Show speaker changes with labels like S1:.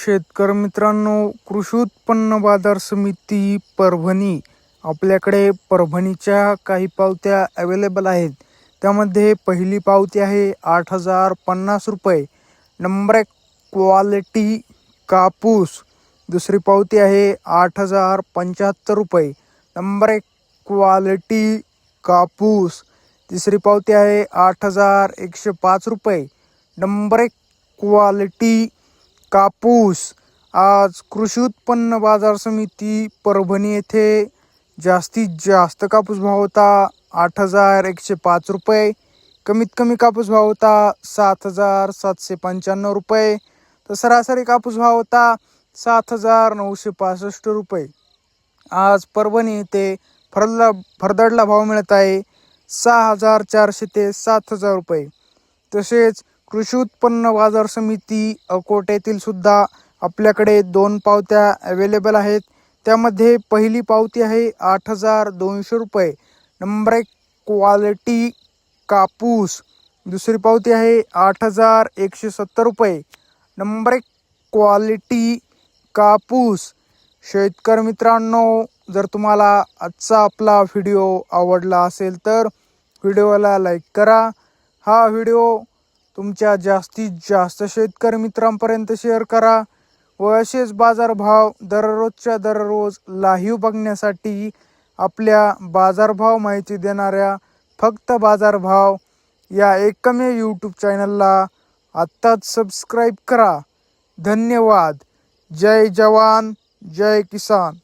S1: शेतकरी मित्रांनो, कृषी उत्पन्न बाजार समिती परभणी आपल्याकडे परभणीच्या काही पावत्या अवेलेबल आहेत. त्यामध्ये पहिली पावती आहे 8,050 रुपये. नंबर 1 क्वालिटी कापूस. दुसरी पावती आहे 8,075 रुपये. नंबर 1 क्वालिटी कापूस. तिसरी पावती आहे 8,105 रुपये. नंबर 1 क्वालिटी कापूस. आज कृषी उत्पन्न बाजार समिती परभणी येथे जास्तीत जास्त कापूस भाव होता 8,105 रुपये. कमीत कमी कापूस भाव होता 7,795 रुपये. तर सरासरी कापूस भाव होता 7,965 रुपये. आज परभणी येथे फरदडला भाव मिळत आहे 6,400 ते 7,000 रुपये. तसेच कृषी उत्पन्न बाजार समिती अकोट येथील सुद्धा आपल्याकडे 2 पावत्या अवेलेबल आहेत. त्यामध्ये पहिली पावती आहे 8,200 रुपये. नंबर 1 क्वालिटी कापूस. दुसरी पावती आहे 8,170 रुपये. नंबर 1 क्वालिटी कापूस. शेतकरी मित्रांनो, जर तुम्हाला आजचा आपला व्हिडिओ आवडला असेल तर व्हिडिओला लाईक करा. हा व्हिडिओ तुमच्या जास्तीत जास्त शेतकरी मित्रांपर्यंत शेअर करा व असेच बाजारभाव दररोजच्या दररोज लाईव्ह बघण्यासाठी आपल्या बाजारभाव माहिती देणाऱ्या फक्त बाजारभाव या एकमेव यूट्यूब चॅनलला आत्ताच सबस्क्राईब करा. धन्यवाद. जय जवान जय किसान.